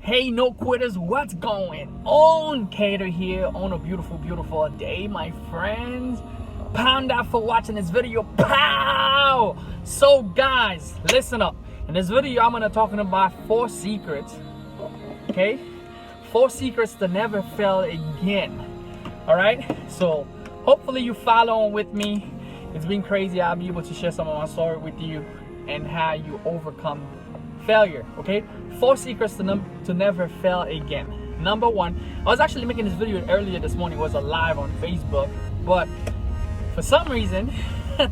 Hey, no quitters, what's going on? Keder here on a beautiful, beautiful day, my friends. Pound out for watching this video. Pow! So guys, listen up. In this video, I'm gonna talking about 4 secrets. Okay? 4 secrets to never fail again. Alright? So hopefully you follow on with me. It's been crazy. I'll be able to share some of my story with you and how you overcome failure. Okay, 4 secrets to never fail again. Number 1, I was actually making this video earlier this morning. It was a live on Facebook, but for some reason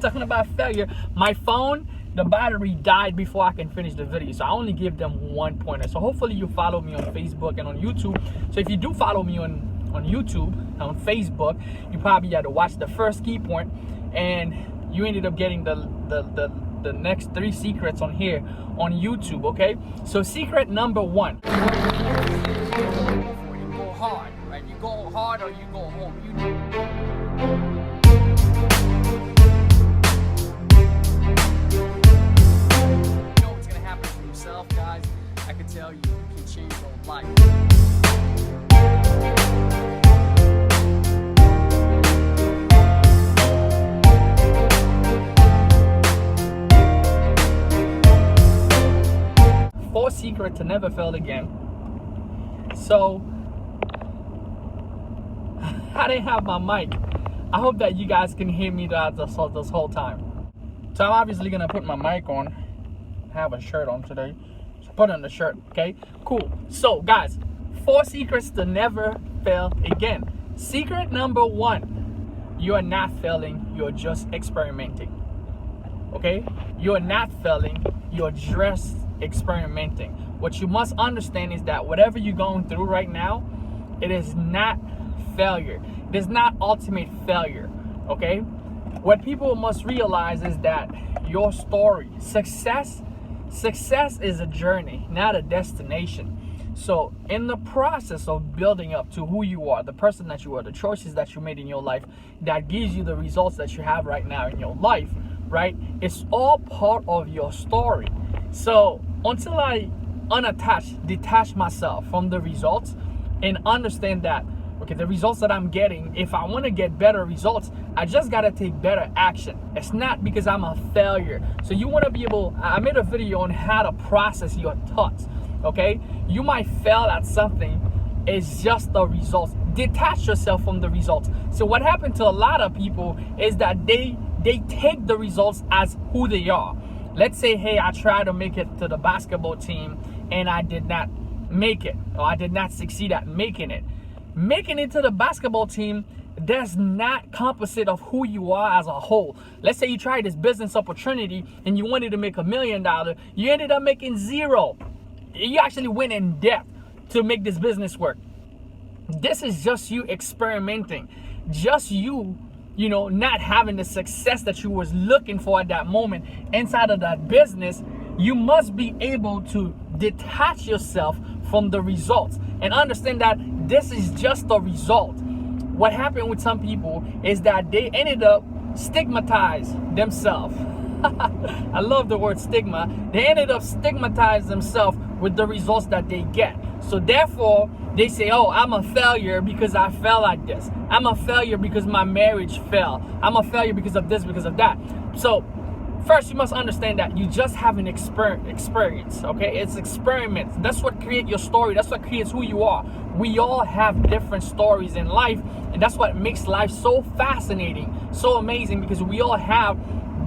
talking about failure, my phone, the battery died before I can finish the video, so I only give them 1 pointer. So hopefully you follow me on Facebook and on YouTube. So if you do follow me on YouTube, on Facebook, you probably had to watch the first key point and you ended up getting the next 3 secrets on here on YouTube. Okay, so secret number 1, you go hard, right? You go hard or you go home. You know what's gonna happen to yourself, guys. I can tell you, you can change your life. 4 secret to never fail again. So I didn't have my mic. I hope that you guys can hear me this whole time. So I'm obviously gonna put my mic on. I have a shirt on today, so put on the shirt. Okay, cool. So guys, 4 secrets to never fail again. Secret number 1, you are not failing, you're just experimenting. Okay, you are not failing, you're just experimenting. What you must understand is that whatever you're going through right now, it is not failure. It is not ultimate failure. Okay, what people must realize is that your story, success is a journey, not a destination. So in the process of building up to who you are, the person that you are, the choices that you made in your life that gives you the results that you have right now in your life, right? It's all part of your story. So until I detach myself from the results and understand that, okay, the results that I'm getting, if I want to get better results, I just got to take better action. It's not because I'm a failure. So you want to be able, I made a video on how to process your thoughts. Okay, you might fail at something, it's just the results. Detach yourself from the results. So what happened to a lot of people is that they take the results as who they are. Let's say, hey, I tried to make it to the basketball team and I did not make it, or I did not succeed at making it. Making it to the basketball team does not compensate of who you are as a whole. Let's say you tried this business opportunity and you wanted to make $1 million. You ended up making 0. You actually went in debt to make this business work. This is just you experimenting. Just you know, not having the success that you was looking for at that moment inside of that business. You must be able to detach yourself from the results and understand that this is just the result. What happened with some people is that they ended up stigmatizing themselves. I love the word stigma. They ended up stigmatizing themselves with the results that they get. So therefore, they say, oh, I'm a failure because I fell like this. I'm a failure because my marriage fell. I'm a failure because of this, because of that. So first, you must understand that you just have an experience, okay? It's experiments. That's what creates your story. That's what creates who you are. We all have different stories in life, and that's what makes life so fascinating, so amazing, because we all have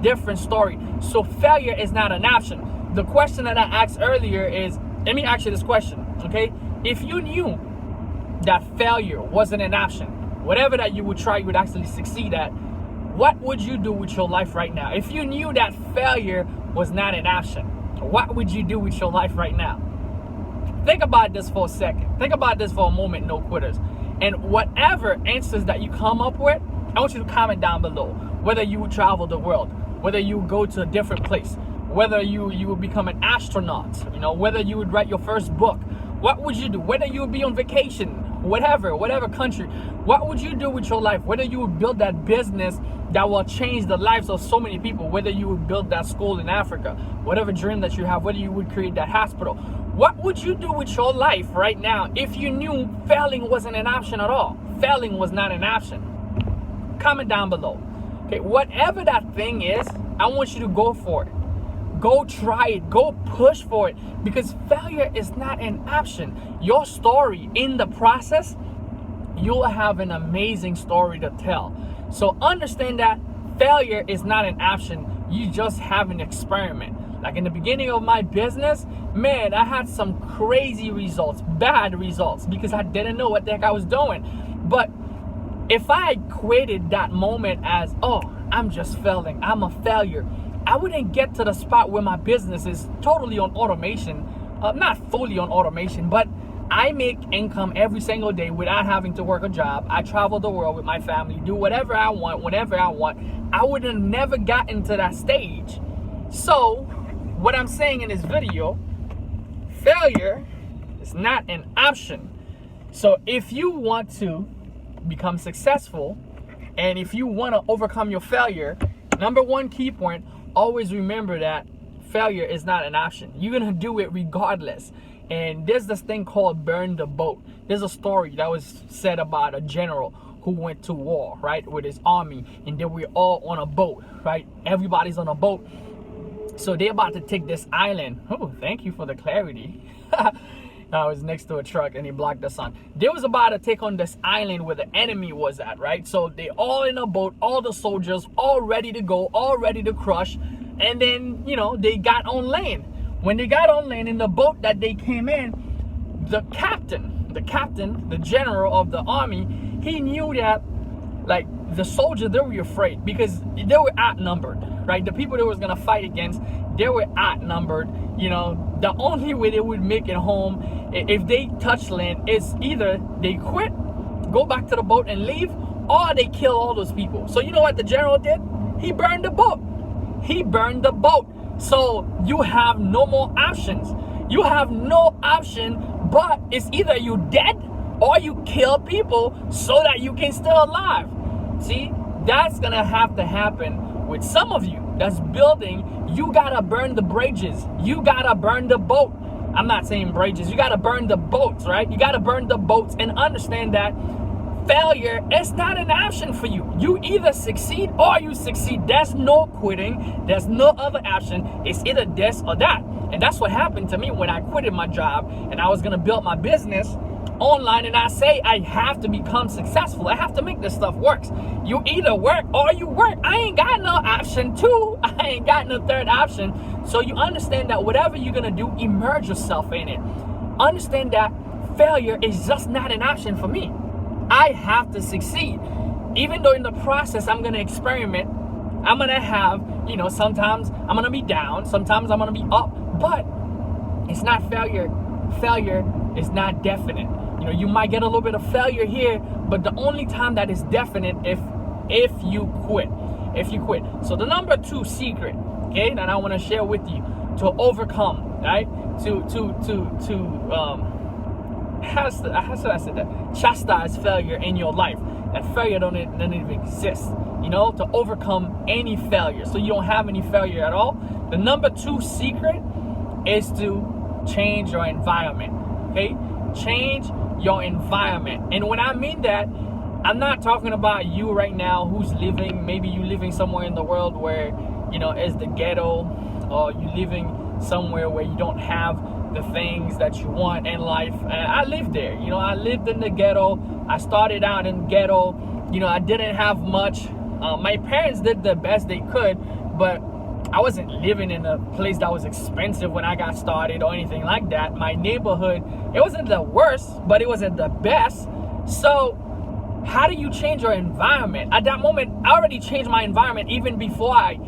different story. So failure is not an option. The question that I asked earlier is, let me ask you this question, okay? If you knew that failure wasn't an option, whatever that you would try, you would actually succeed at, what would you do with your life right now? If you knew that failure was not an option, what would you do with your life right now? Think about this for a second. Think about this for a moment, no quitters. And whatever answers that you come up with, I want you to comment down below. Whether you would travel the world, whether you would go to a different place, whether you would become an astronaut, you know, whether you would write your first book, what would you do? Whether you would be on vacation, whatever country, what would you do with your life? Whether you would build that business that will change the lives of so many people, whether you would build that school in Africa, whatever dream that you have, whether you would create that hospital, What would you do with your life right now if you knew failing wasn't an option at all? Failing was not an option. Comment down below. Okay, whatever that thing is, I want you to go for it. Go try it. Go push for it. Because failure is not an option. Your story in the process, you'll have an amazing story to tell. So understand that failure is not an option. You just have an experiment. Like in the beginning of my business, man, I had some crazy results, bad results, because I didn't know what the heck I was doing. But if I equated that moment as, oh, I'm just failing, I'm a failure, I wouldn't get to the spot where my business is totally on automation, not fully on automation, but I make income every single day without having to work a job. I travel the world with my family, do whatever I want, whenever I want. I would have never gotten to that stage. So, what I'm saying in this video, failure is not an option. So, if you want to become successful, and if you want to overcome your failure, number one key point, always remember that failure is not an option. You're going to do it regardless. And there's this thing called burn the boat. There's a story that was said about a general who went to war, right, with his army, and then we're all on a boat, right? Everybody's on a boat. So they're about to take this island. Oh, thank you for the clarity. I was next to a truck and he blocked the sun. They was about to take on this island where the enemy was at, right? So they all in a boat, all the soldiers, all ready to go, all ready to crush. And then, you know, they got on land. When they got on land in the boat that they came in, the captain, the general of the army, he knew that, like, the soldiers, they were afraid because they were outnumbered, right? The people they was gonna fight against, they were outnumbered. You know, the only way they would make it home if they touch land is either they quit, go back to the boat and leave, or they kill all those people. So you know what the general did? He burned the boat. He burned the boat. So you have no more options. You have no option, but it's either you dead or you kill people so that you can still alive. See, that's gonna have to happen with some of you that's building. You gotta burn the bridges. You gotta burn the boat. I'm not saying bridges. You gotta burn the boats, right? You gotta burn the boats and understand that failure is not an option for you. You either succeed or you succeed. There's no quitting. There's no other option. It's either this or that. And that's what happened to me when I quitted my job and I was gonna build my business online, and I say I have to become successful. I have to make this stuff work. You either work or you work. I ain't got no option two. I ain't got no third option. So you understand that whatever you're gonna do, immerse yourself in it. Understand that failure is just not an option for me. I have to succeed. Even though in the process I'm gonna experiment, I'm gonna have, you know, sometimes I'm gonna be down, sometimes I'm gonna be up, but it's not failure. Failure is not definite. You know, you might get a little bit of failure here, but the only time that is definite if you quit. If you quit. So the number two secret, okay, that I want to share with you to overcome, right? How should I say that? Chastise failure in your life. That failure don't even exist. You know, to overcome any failure, so you don't have any failure at all. The number two secret is to change your environment. Okay, change your environment. And when I mean that, I'm not talking about you right now who's living, maybe you living somewhere in the world where, you know, it's the ghetto, or you living somewhere where you don't have the things that you want in life. And I lived there. You know, I lived in the ghetto. I started out in the ghetto. You know, I didn't have much. My parents did the best they could, but I wasn't living in a place that was expensive when I got started or anything like that. My neighborhood, it wasn't the worst, but it wasn't the best. So how do you change your environment? At that moment, I already changed my environment even before I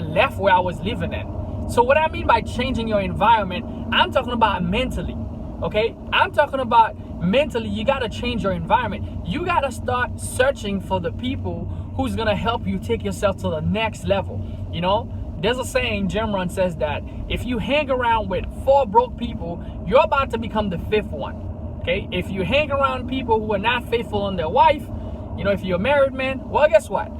left where I was living in. So what I mean by changing your environment, I'm talking about mentally, okay? I'm talking about mentally. You got to change your environment. You got to start searching for the people who's going to help you take yourself to the next level. You know, there's a saying, Jim Rohn says that if you hang around with 4 broke people, you're about to become the 5th one, okay? If you hang around people who are not faithful on their wife, you know, if you're a married man, well, guess what?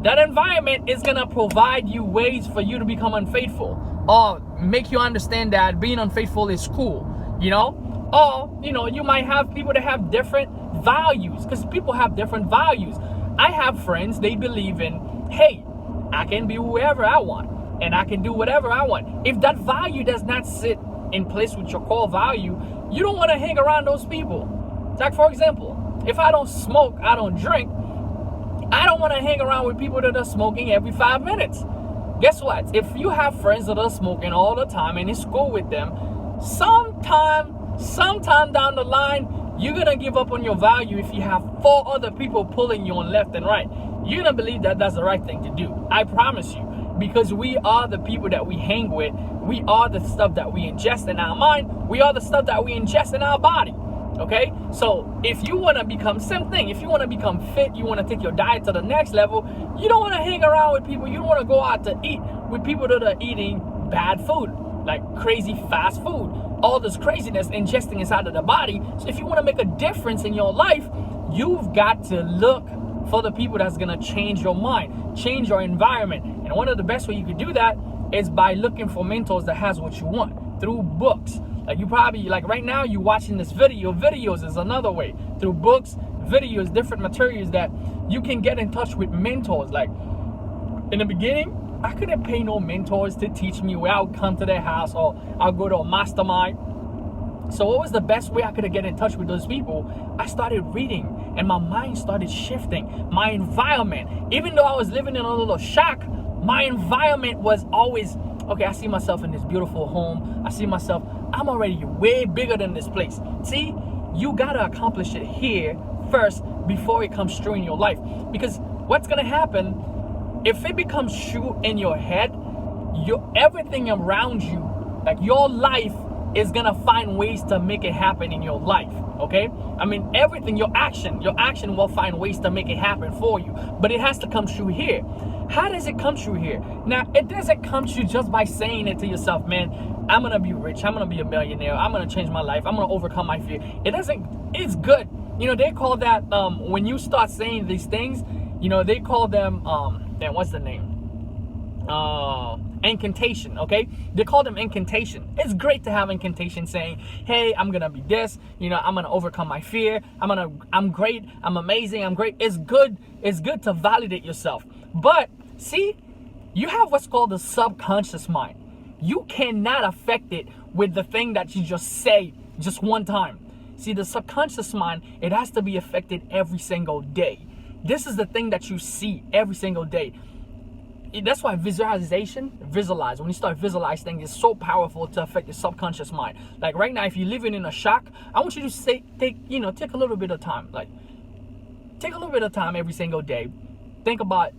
That environment is going to provide you ways for you to become unfaithful. Or make you understand that being unfaithful is cool, you know? Or, you know, you might have people that have different values, because people have different values. I have friends, they believe in, hey, I can be whoever I want and I can do whatever I want. If that value does not sit in place with your core value, you don't want to hang around those people. Like, for example, if I don't smoke, I don't drink, I don't want to hang around with people that are smoking every 5 minutes. Guess what? If you have friends that are smoking all the time and it's cool with them, sometime down the line, you're gonna give up on your value if you have 4 other people pulling you on left and right. You're gonna believe that that's the right thing to do. I promise you. Because we are the people that we hang with. We are the stuff that we ingest in our mind. We are the stuff that we ingest in our body. Okay? So if you want to become, same thing, if you want to become fit, you want to take your diet to the next level, you don't want to hang around with people, you don't want to go out to eat with people that are eating bad food, like crazy fast food, all this craziness ingesting inside of the body. So if you want to make a difference in your life, you've got to look for the people that's going to change your mind, change your environment. And one of the best way you could do that is by looking for mentors that has what you want, through books. Like, you probably, like right now, you watching this video. Videos is another way. Through books, videos, different materials that you can get in touch with mentors. Like, in the beginning, I couldn't pay no mentors to teach me where I would come to their house or I'll go to a mastermind. So what was the best way I could get in touch with those people? I started reading and my mind started shifting. My environment, even though I was living in a little shack, my environment was always, okay, I see myself in this beautiful home. I see myself, I'm already way bigger than this place. See, you gotta accomplish it here first before it comes true in your life. Because what's gonna happen, if it becomes true in your head, everything around you, like your life, is gonna find ways to make it happen in your life. Okay, I mean, everything, your action will find ways to make it happen for you, but it has to come true here. How does it come true here? Now, it doesn't come true just by saying it to yourself, man, I'm gonna be rich, I'm gonna be a millionaire, I'm gonna change my life, I'm gonna overcome my fear. It doesn't, it's good. You know, they call that, when you start saying these things, you know, they call them, what's the name? Incantation. Okay, they call them incantation. It's great to have incantation saying, hey, I'm gonna be this, you know, I'm gonna overcome my fear, I'm great, I'm amazing, I'm great. It's good to validate yourself. But see, you have what's called the subconscious mind. You cannot affect it with the thing that you just say just one time. See, the subconscious mind, it has to be affected every single day. This is the thing that you see every single day. That's why visualize, when you start visualizing things, it's so powerful to affect your subconscious mind. Like right now, if you're living in a shack, I want you to take a little bit of time. Like, take a little bit of time every single day. Think about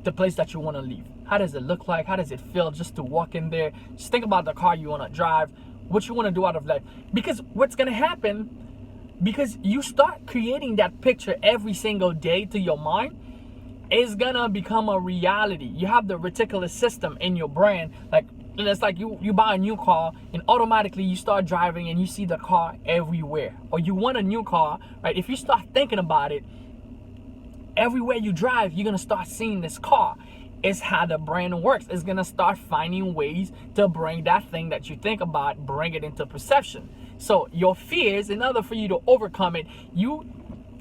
the place that you want to leave. How does it look like? How does it feel just to walk in there? Just think about the car you want to drive, what you want to do out of life. Because what's going to happen, because you start creating that picture every single day to your mind, is gonna become a reality. You have the reticular system in your brain. Like, it's like you buy a new car and automatically you start driving and you see the car everywhere. Or you want a new car, right? If you start thinking about it, everywhere you drive, you're gonna start seeing this car. It's how the brain works. It's gonna start finding ways to bring that thing that you think about, bring it into perception. So your fears, in order for you to overcome it, you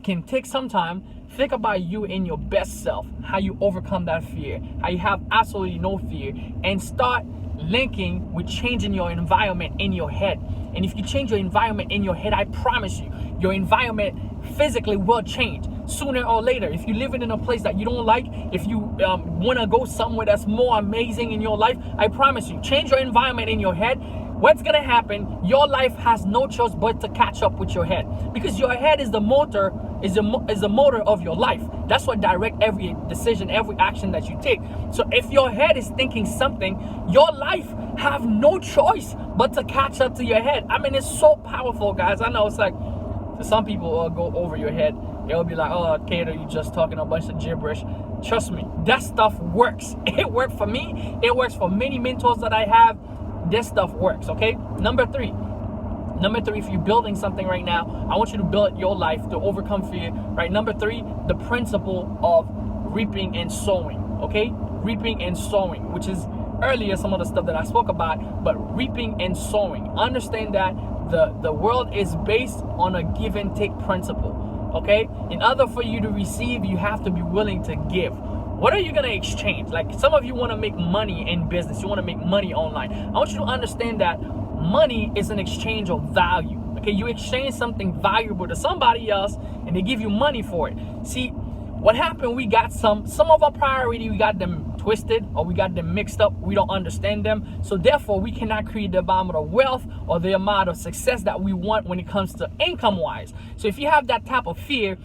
can take some time. Think about you in your best self, how you overcome that fear, how you have absolutely no fear, and start linking with changing your environment in your head. And if you change your environment in your head, I promise you, your environment physically will change sooner or later. If you're living in a place that you don't like, if you want to go somewhere that's more amazing in your life, I promise you, change your environment in your head. What's gonna happen? Your life has no choice but to catch up with your head, because your head is the motor, is the motor of your life. That's what directs every decision, every action that you take. So if your head is thinking something, your life have no choice but to catch up to your head. I mean, it's so powerful, guys. I know it's like, some people will go over your head. They'll be like, oh, Keder, you just talking a bunch of gibberish. Trust me, that stuff works. It worked for me. It works for many mentors that I have. This stuff works, okay? Number three, if you're building something right now, I want you to build your life to overcome fear, right? Number three, the principle of reaping and sowing, okay? Reaping and sowing, which is earlier, some of the stuff that I spoke about, but reaping and sowing. Understand that the world is based on a give and take principle. Okay, in order for you to receive, you have to be willing to give. What are you going to exchange? Like, some of you want to make money in business, you want to make money online. I want you to understand that money is an exchange of value. Okay, you exchange something valuable to somebody else and they give you money for it. See, what happened, we got some of our priority, we got them twisted, or we got them mixed up. We don't understand them, so therefore we cannot create the amount of wealth or the amount of success that we want when it comes to income wise. So if you have that type of fear,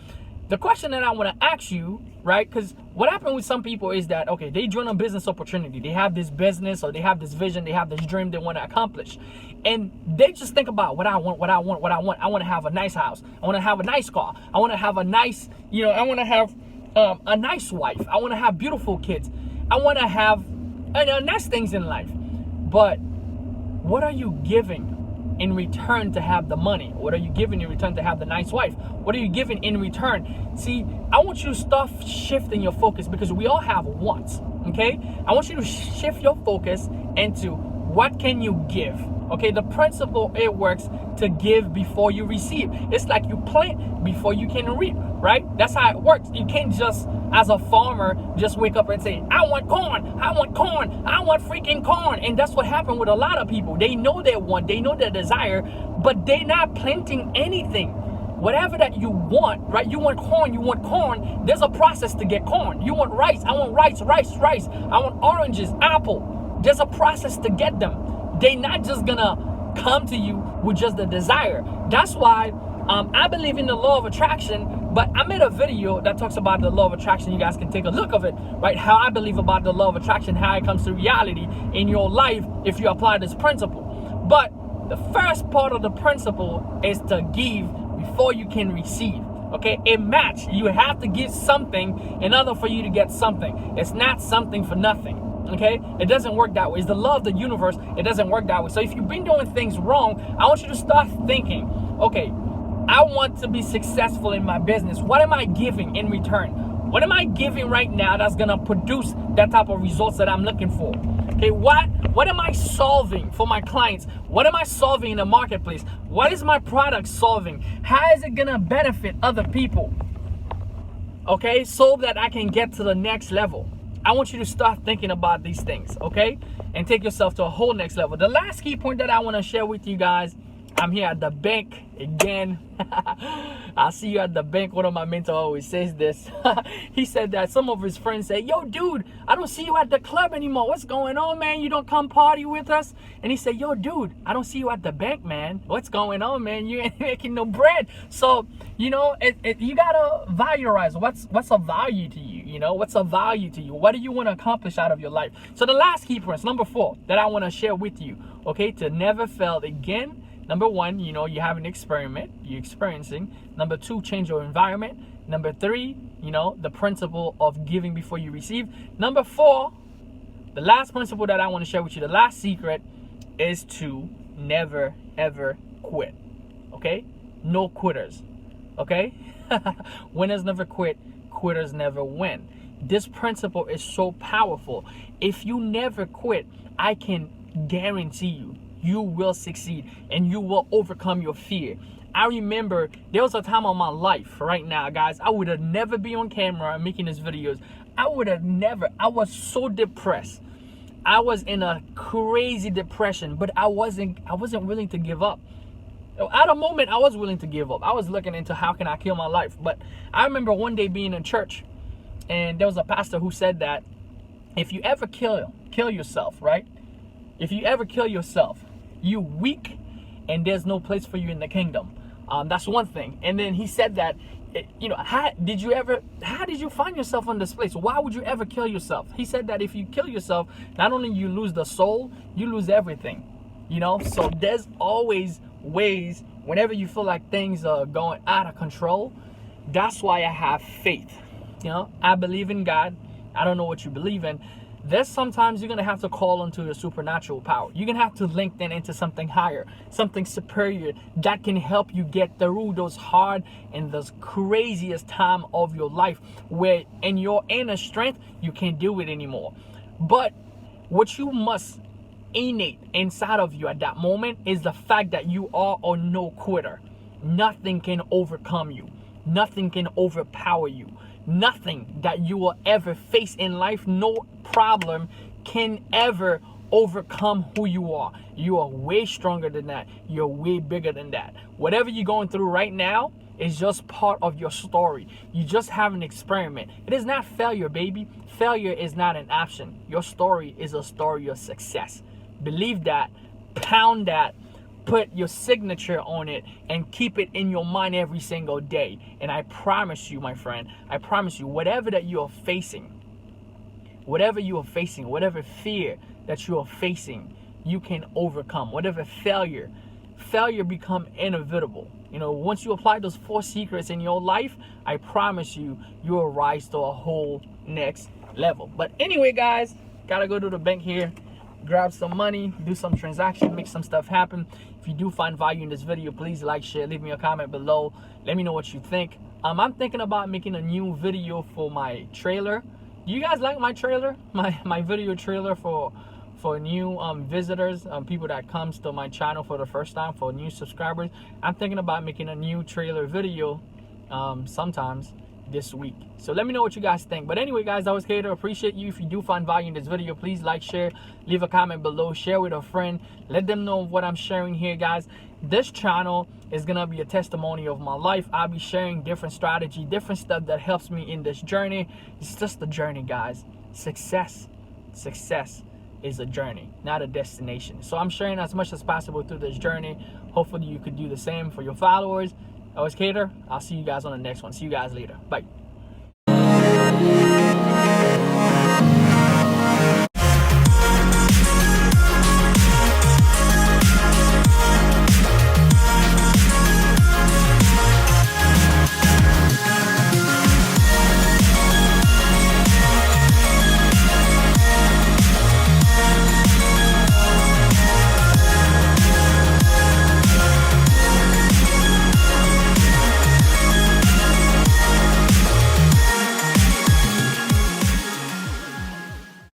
the question that I want to ask you, right, because what happened with some people is that, okay, they join a business opportunity, they have this business, or they have this vision, they have this dream they want to accomplish, and they just think about what I want. I want to have a nice house, I want to have a nice car, I want to have a nice, I want to have a nice wife, I want to have beautiful kids, I want to have nice things in life. But what are you giving in return to have the money? What are you giving in return to have the nice wife? What are you giving in return? See, I want you to start shifting your focus, because we all have wants, okay? I want you to shift your focus into what can you give, okay? The principle, it works to give before you receive. It's like you plant before you can reap, right? That's how it works. You can't just, as a farmer, just wake up and say, I want corn, I want corn, I want freaking corn. And that's what happened with a lot of people. They know their want, they know their desire, but they're not planting anything. Whatever that you want, right? You want corn, there's a process to get corn. You want rice, I want rice. I want oranges, apple. There's a process to get them. They're not just gonna come to you with just the desire. That's why I believe in the law of attraction, but I made a video that talks about the law of attraction. You guys can take a look of it, right? How I believe about the law of attraction, how it comes to reality in your life if you apply this principle. But the first part of the principle is to give before you can receive. Okay, a match. You have to give something in order for you to get something. It's not something for nothing. Okay, it doesn't work that way. It's the law of the universe. It doesn't work that way. So if you've been doing things wrong, I want you to start thinking, okay, I want to be successful in my business. What am I giving in return? What am I giving right now that's gonna produce that type of results that I'm looking for? Okay, what am I solving for my clients? What am I solving in the marketplace? What is my product solving? How is it gonna benefit other people? Okay, so that I can get to the next level. I want you to start thinking about these things, okay? And take yourself to a whole next level. The last key point that I want to share with you guys, I'm here at the bank again. I'll see you at the bank. One of my mentors always says this. He said that some of his friends say, yo, dude, I don't see you at the club anymore. What's going on, man? You don't come party with us? And he said, yo, dude, I don't see you at the bank, man. What's going on, man? You ain't making no bread. So, you know, you got to valorize what's of value to you. You know, what's of value to you? What do you want to accomplish out of your life? So the last key point, number 4, that I want to share with you, okay, to never fail again. Number 1, you know, you have an experiment, you're experiencing. Number 2, change your environment. Number 3, you know, the principle of giving before you receive. Number 4, the last principle that I want to share with you, the last secret, is to never, ever quit. Okay? No quitters. Okay? Winners never quit. Quitters never win. This principle is so powerful. If you never quit, I can guarantee you will succeed and you will overcome your fear. I remember there was a time of my life right now, guys, I would have never been on camera making these videos. I was so depressed. I was in a crazy depression, but I wasn't willing to give up. At a moment, I was willing to give up. I was looking into how can I kill my life. But I remember one day being in church, and there was a pastor who said that if you ever kill yourself, right? If you ever kill yourself, you weak, and there's no place for you in the kingdom. That's one thing. And then he said that, you know, how did you find yourself in this place? Why would you ever kill yourself? He said that if you kill yourself, not only you lose the soul, you lose everything. You know, so there's always ways whenever you feel like things are going out of control. That's why I have faith. You know, I believe in God. I don't know what you believe in. There's sometimes you're going to have to call onto your supernatural power. You're going to have to link that into something higher, something superior that can help you get through those hard and those craziest time of your life where in your inner strength, you can't do it anymore. But What you must innate inside of you at that moment is the fact that you are a no quitter. Nothing can overcome you. Nothing can overpower you. Nothing that you will ever face in life, no problem can ever overcome who you are. You are way stronger than that. You're way bigger than that. Whatever you're going through right now is just part of your story. You just have an experiment. It is not failure, baby. Failure is not an option. Your story is a story of success. Believe that, pound that, put your signature on it, and keep it in your mind every single day. And I promise you, my friend, I promise you, whatever that you are facing, whatever fear that you are facing, you can overcome. Whatever failure become inevitable. You know, once you apply those 4 secrets in your life, I promise you, you will rise to a whole next level. But anyway, guys, gotta go to the bank here, grab some money, do some transaction, make some stuff happen. If you do find value in this video, please like, share, leave me a comment below. Let me know what you think. I'm thinking about making a new video for my trailer. Do you guys like my trailer? My video trailer for new visitors, people that comes to my channel for the first time, for new subscribers. I'm thinking about making a new trailer video sometimes this week. So let me know what you guys think. But anyway, guys, that was Keder. Appreciate you. If you do find value in this video, please like, share, leave a comment below, share with a friend, let them know what I'm sharing here, guys. This channel is gonna be a testimony of my life. I'll be sharing different strategy, different stuff that helps me in this journey. It's just a journey, guys. Success is a journey, not a destination. So I'm sharing as much as possible through this journey. Hopefully you could do the same for your followers. I was Keder. I'll see you guys on the next one. See you guys later. Bye.